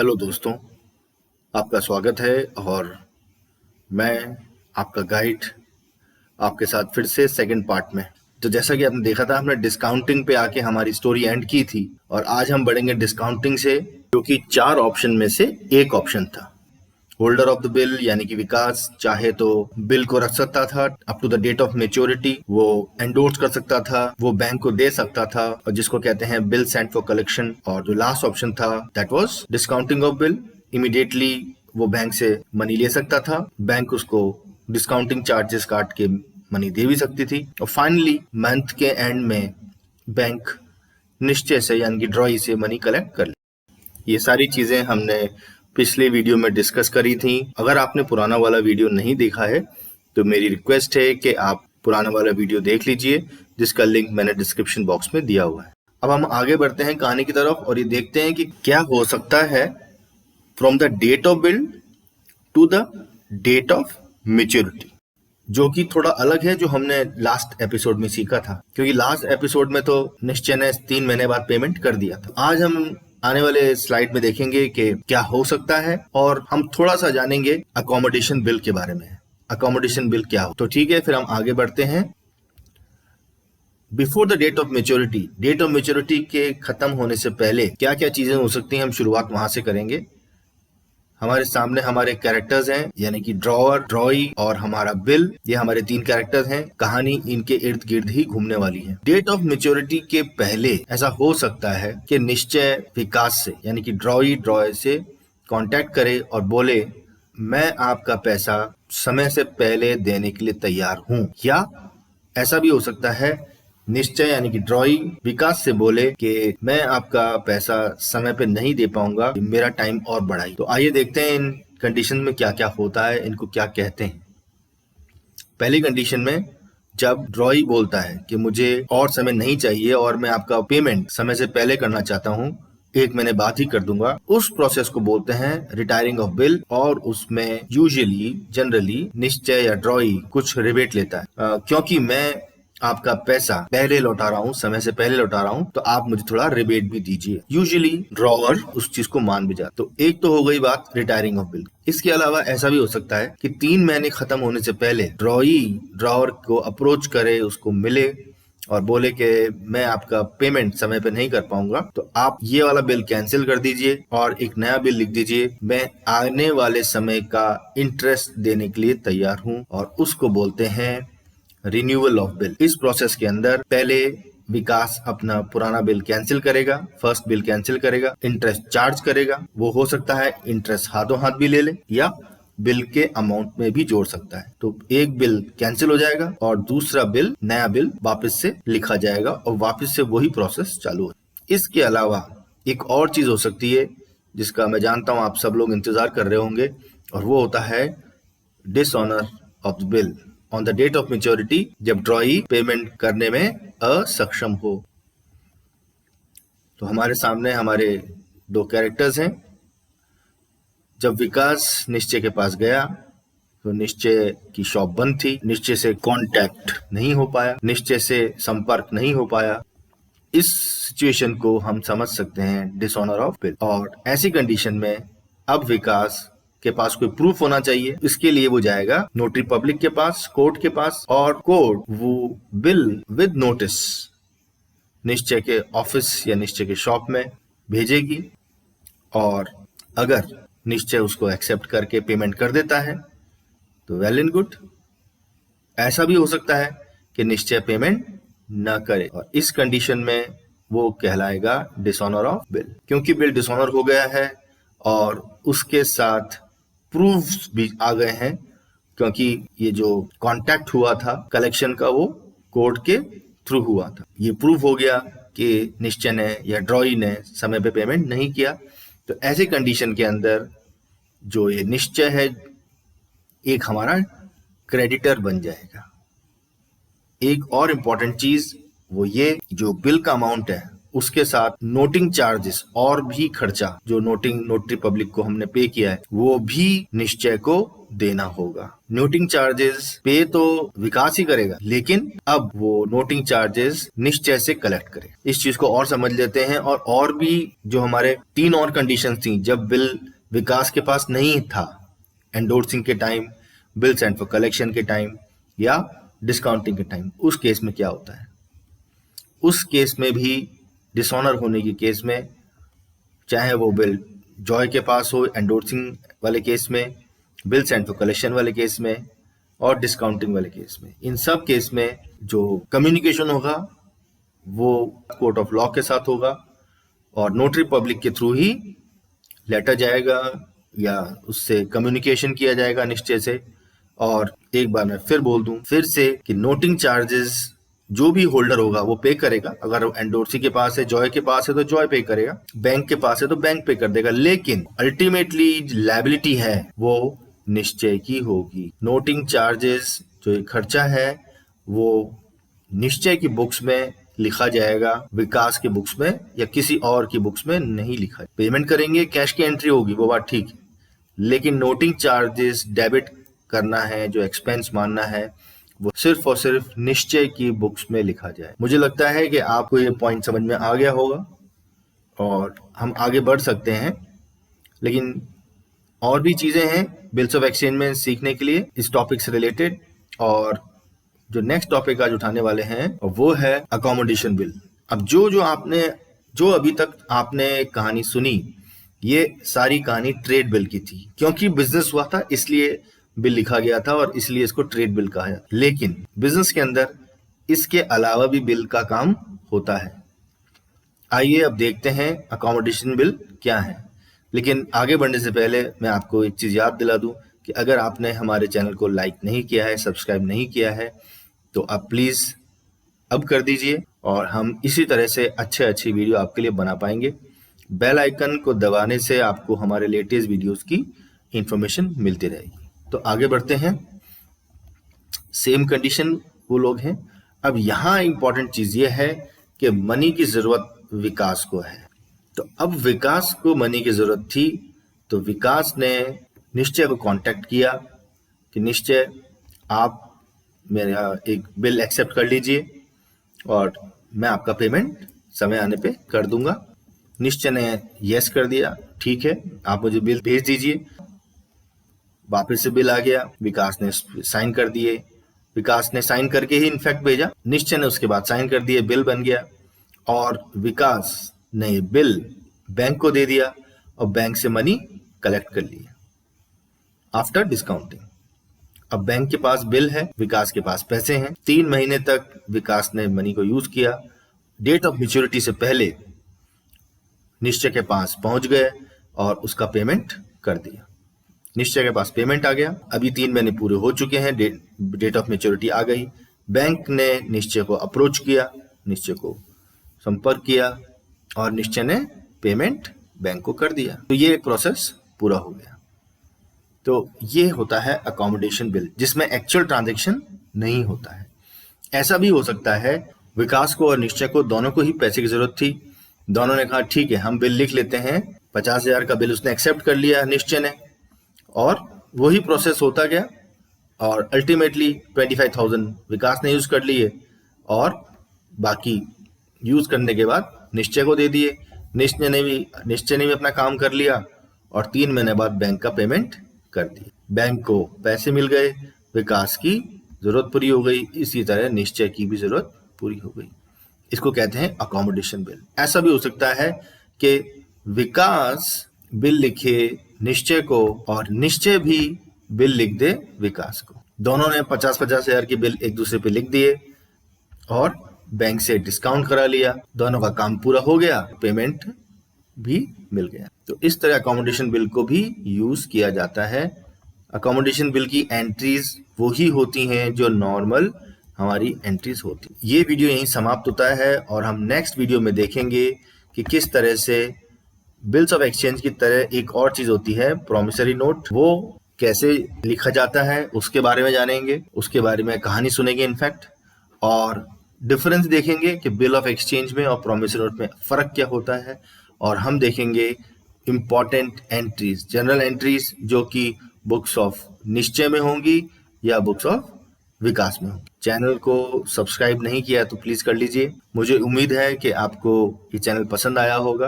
Hello दोस्तों, आपका स्वागत है और मैं आपका गाइड आपके साथ फिर से सेकंड पार्ट में। तो जैसा कि आपने देखा था, हमने डिस्काउंटिंग पे आके हमारी स्टोरी एंड की थी और आज हम बढ़ेंगे डिस्काउंटिंग से, जो कि 4 ऑप्शन में से एक ऑप्शन था। होल्डर ऑफ द बिल यानी कि विकास चाहे तो बिल को रख सकता था up to the date of maturity, वो एंडोर्स कर सकता था, वो बैंक को दे सकता था, और जिसको कहते हैं बिल सेंट फॉर कलेक्शन। और जो लास्ट ऑप्शन था that was discounting of bill. Immediately वो बैंक से मनी ले सकता था, बैंक उसको डिस्काउंटिंग चार्जेस काट के मनी दे भी सकती थी, और फाइनली मंथ के एंड में बैंक निश्चय से यानी कि ड्रॉई से मनी कलेक्ट कर ले। ये सारी चीजें हमने पिछले वीडियो में डिस्कस करी थी। अगर आपने पुराना वाला वीडियो नहीं देखा है तो मेरी रिक्वेस्ट है कि आप पुराना वाला वीडियो देख लीजिए, जिसका लिंक मैंने डिस्क्रिप्शन बॉक्स में दिया हुआ है। अब हम आगे बढ़ते हैं कहानी की तरफ और ये देखते हैं कि क्या हो सकता है from the date of bill to the date of maturity, जो कि थोड़ा अलग है जो हमने लास्ट एपिसोड में सीखा था, क्योंकि लास्ट एपिसोड में तो निश्चय ने 3 महीने बाद पेमेंट कर दिया था। आज हम आने वाले स्लाइड में देखेंगे कि क्या हो सकता है और हम थोड़ा सा जानेंगे अकोमोडेशन बिल के बारे में। अकोमोडेशन बिल क्या हो, तो ठीक है, फिर हम आगे बढ़ते हैं। Before the date of maturity, date of maturity के खत्म होने से पहले क्या क्या चीजें हो सकती हैं, हम शुरुआत वहां से करेंगे। हमारे सामने हमारे कैरेक्टर्स हैं, यानी कि ड्रॉअर, ड्रॉई और हमारा बिल। ये हमारे 3 कैरेक्टर्स हैं। कहानी इनके इर्द गिर्द ही घूमने वाली है। डेट ऑफ मेच्योरिटी के पहले ऐसा हो सकता है कि निश्चय विकास से यानी कि ड्रॉई से कांटेक्ट करे और बोले मैं आपका पैसा समय से पहले देने के लिए तैयार हूं। या ऐसा भी हो सकता है निश्चय यानी कि ड्रॉई विकास से बोले कि मैं आपका पैसा समय पे नहीं दे पाऊंगा, मेरा टाइम और बढ़ाई। तो आइए देखते हैं इन कंडीशन में क्या क्या होता है, इनको क्या कहते हैं। पहली कंडीशन में जब ड्रॉई बोलता है कि मुझे और समय नहीं चाहिए और मैं आपका पेमेंट समय से पहले करना चाहता हूँ, 1 महीने बाद ही कर दूंगा, उस प्रोसेस को बोलते हैं रिटायरिंग ऑफ बिल। और उसमें यूजुअली जनरली निश्चय या ड्रॉई कुछ रिबेट लेता है, क्योंकि मैं आपका पैसा पहले लौटा रहा हूँ, समय से पहले लौटा रहा हूँ, तो आप मुझे थोड़ा रिबेट भी दीजिए। यूजुअली ड्रॉवर उस चीज को मान भी जाता। तो एक तो हो गई बात रिटायरिंग ऑफ बिल। इसके अलावा ऐसा भी हो सकता है कि 3 महीने खत्म होने से पहले ड्रॉई ड्रॉवर को अप्रोच करे, उसको मिले और बोले कि मैं आपका पेमेंट समय पे नहीं कर पाऊंगा, तो आप ये वाला बिल कैंसिल कर दीजिए और एक नया बिल लिख दीजिए, मैं आने वाले समय का इंटरेस्ट देने के लिए तैयार हूं। और उसको बोलते हैं रिन्यूअल ऑफ बिल। इस प्रोसेस के अंदर पहले विकास अपना पुराना बिल कैंसिल करेगा, फर्स्ट बिल कैंसिल करेगा, इंटरेस्ट चार्ज करेगा। वो हो सकता है इंटरेस्ट हाथों हाथ भी ले ले या बिल के अमाउंट में भी जोड़ सकता है। तो एक बिल कैंसिल हो जाएगा और दूसरा बिल, नया बिल वापस से लिखा जाएगा और वापस से वही प्रोसेस चालू हो। इसके अलावा एक और चीज हो सकती है जिसका मैं जानता हूं आप सब लोग इंतजार कर रहे होंगे, और वो होता है dishonour of the bill on the date of maturity, जब ड्रॉई पेमेंट करने में असक्षम हो। तो हमारे सामने हमारे 2 कैरेक्टर्स हैं। जब विकास निश्चय के पास गया तो निश्चय की शॉप बंद थी, निश्चय से कांटेक्ट नहीं हो पाया, निश्चय से संपर्क नहीं हो पाया। इस सिचुएशन को हम समझ सकते हैं डिसऑनर ऑफ बिल। और ऐसी कंडीशन में अब विकास के पास कोई प्रूफ होना चाहिए। इसके लिए वो जाएगा नोटरी पब्लिक के पास, कोर्ट के पास, और कोर्ट वो बिल विद नोटिस निश्चय के ऑफिस या निश्चय के शॉप में भेजेगी। और अगर निश्चय उसको एक्सेप्ट करके पेमेंट कर देता है तो वेल एंड गुड। ऐसा भी हो सकता है कि निश्चय पेमेंट न करे, और इस कंडीशन में वो कहलाएगा डिसऑनर ऑफ बिल, क्योंकि बिल डिसऑनर हो गया है और उसके साथ प्रूफ्स भी आ गए हैं, क्योंकि ये जो कांटेक्ट हुआ था कलेक्शन का वो कोर्ट के थ्रू हुआ था। ये प्रूफ हो गया कि निश्चय ने या ड्रॉई ने समय पे पेमेंट नहीं किया। तो ऐसे कंडीशन के अंदर जो ये निश्चय है एक हमारा क्रेडिटर बन जाएगा। एक और इम्पॉर्टेंट चीज वो ये, जो बिल का अमाउंट है उसके साथ नोटिंग चार्जेस और भी खर्चा जो नोटरी पब्लिक को हमने पे किया है वो भी निश्चय को देना होगा। नोटिंग चार्जेस पे तो विकास ही करेगा, लेकिन अब वो नोटिंग चार्जेस निश्चय से कलेक्ट करेगा। इस चीज को और समझ लेते हैं। और भी जो हमारे 3 और कंडीशन थी जब बिल विकास के पास नहीं था, एंडोर्सिंग के time, bill send for collection के टाइम या डिस्काउंटिंग के टाइम, उस केस में क्या होता है? उस केस में भी डिसऑनर होने के केस में, चाहे वो बिल जॉय के पास हो एंडोर्सिंग वाले केस में, बिल सेंड फॉर कलेक्शन वाले केस में और डिस्काउंटिंग वाले केस में, इन सब केस में जो कम्युनिकेशन होगा वो कोर्ट ऑफ लॉ के साथ होगा और नोटरी पब्लिक के थ्रू ही लेटर जाएगा या उससे कम्युनिकेशन किया जाएगा निश्चय से। और एक बार मैं फिर बोल दूं फिर से कि नोटिंग चार्जेस जो भी होल्डर होगा वो पे करेगा। अगर एंडोर्सी के पास है, जॉय के पास है तो जॉय पे करेगा, बैंक के पास है तो बैंक पे कर देगा, लेकिन अल्टीमेटली लायबिलिटी है वो निश्चय की होगी। नोटिंग चार्जेस जो खर्चा है वो निश्चय की बुक्स में लिखा जाएगा, विकास के बुक्स में या किसी और की बुक्स में नहीं लिखा। पेमेंट करेंगे, कैश की एंट्री होगी, वो बात ठीक है, लेकिन नोटिंग चार्जेस डेबिट करना है, जो एक्सपेंस मानना है वो सिर्फ और सिर्फ निश्चय की बुक्स में लिखा जाए। मुझे लगता है कि आपको ये पॉइंट समझ में आ गया होगा और हम आगे बढ़ सकते हैं। लेकिन और भी चीजें हैं बिल्स ऑफ एक्सचेंज में सीखने के लिए इस टॉपिक से रिलेटेड। और जो नेक्स्ट टॉपिक आज उठाने वाले हैं वो है अकोमोडेशन बिल। अब जो अभी तक आपने कहानी सुनी, ये सारी कहानी ट्रेड बिल की थी, क्योंकि बिजनेस हुआ था इसलिए बिल लिखा गया था और इसलिए इसको ट्रेड बिल कहा है। लेकिन बिजनेस के अंदर इसके अलावा भी बिल का काम होता है। आइए अब देखते हैं अकोमोडेशन बिल क्या है। लेकिन आगे बढ़ने से पहले मैं आपको एक चीज याद दिला दूं कि अगर आपने हमारे चैनल को लाइक नहीं किया है, सब्सक्राइब नहीं किया है, तो आप प्लीज अब कर दीजिए और हम इसी तरह से अच्छी वीडियो आपके लिए बना पाएंगे। बेल आइकन को दबाने से आपको हमारे लेटेस्ट वीडियोस की इंफॉर्मेशन मिलती रहेगी। तो आगे बढ़ते हैं। सेम कंडीशन वो लोग हैं। अब यहाँ इंपॉर्टेंट चीज ये है कि मनी की जरूरत विकास को है। तो अब विकास को मनी की जरूरत थी, तो विकास ने निश्चय को कांटेक्ट किया कि निश्चय आप मेरा एक बिल एक्सेप्ट कर लीजिए और मैं आपका पेमेंट समय आने पे कर दूंगा। निश्चय ने यस कर दिया, ठीक है आप मुझे बिल भेज दीजिए। वापस से बिल आ गया, विकास ने साइन कर दिए, विकास ने साइन करके ही इनफैक्ट भेजा, निश्चय ने उसके बाद साइन कर दिए, बिल बन गया और विकास ने बिल बैंक को दे दिया और बैंक से मनी कलेक्ट कर लिया आफ्टर डिस्काउंटिंग। अब बैंक के पास बिल है, विकास के पास पैसे हैं। 3 महीने तक विकास ने मनी को यूज किया। डेट ऑफ मैच्योरिटी से पहले निश्चय के पास पहुंच गए और उसका पेमेंट कर दिया। निश्चय के पास पेमेंट आ गया। अभी 3 महीने पूरे हो चुके हैं, डेट ऑफ मैच्योरिटी आ गई। बैंक ने निश्चय को अप्रोच किया, निश्चय को संपर्क किया और निश्चय ने पेमेंट बैंक को कर दिया। तो ये प्रोसेस पूरा हो गया। तो ये होता है अकोमोडेशन बिल, जिसमें एक्चुअल ट्रांजैक्शन नहीं होता है। ऐसा भी हो सकता है विकास को और निश्चय को दोनों को ही पैसे की जरूरत थी। दोनों ने कहा ठीक है हम बिल लिख लेते हैं। 50,000 का बिल उसने एक्सेप्ट कर लिया निश्चय ने और वही प्रोसेस होता गया और अल्टीमेटली 25,000 विकास ने यूज कर लिए और बाकी यूज करने के बाद निश्चय को दे दिए। निश्चय ने भी अपना काम कर लिया और 3 महीने बाद बैंक का पेमेंट कर दिया। बैंक को पैसे मिल गए, विकास की जरूरत पूरी हो गई, इसी तरह निश्चय की भी जरूरत पूरी हो गई। इसको कहते हैं अकोमोडेशन बिल। ऐसा भी हो सकता है कि विकास बिल लिखे निश्चय को और निश्चय भी बिल लिख दे विकास को। दोनों ने 50-50 हजार के बिल एक दूसरे पे लिख दिए और बैंक से डिस्काउंट करा लिया। दोनों का काम पूरा हो गया, पेमेंट भी मिल गया। तो इस तरह अकोमोडेशन बिल को भी यूज किया जाता है। अकोमोडेशन बिल की एंट्रीज वही होती हैं जो नॉर्मल हमारी एंट्रीज होती। ये वीडियो यहीं समाप्त होता है और हम नेक्स्ट वीडियो में देखेंगे कि किस तरह से बिल्स ऑफ एक्सचेंज की तरह एक और चीज होती है प्रॉमिसरी नोट, वो कैसे लिखा जाता है उसके बारे में जानेंगे, उसके बारे में कहानी सुनेंगे इनफैक्ट। और डिफरेंस देखेंगे कि बिल ऑफ एक्सचेंज में और प्रॉमिसरी नोट में फर्क क्या होता है, और हम देखेंगे इंपॉर्टेंट एंट्रीज, जनरल एंट्रीज जो कि बुक्स ऑफ निश्चय में होंगी या बुक्स ऑफ विकास में होंगी। चैनल को सब्सक्राइब नहीं किया तो प्लीज कर लीजिए। मुझे उम्मीद है कि आपको ये चैनल पसंद आया होगा।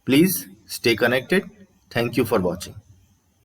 Please stay connected. Thank you for watching.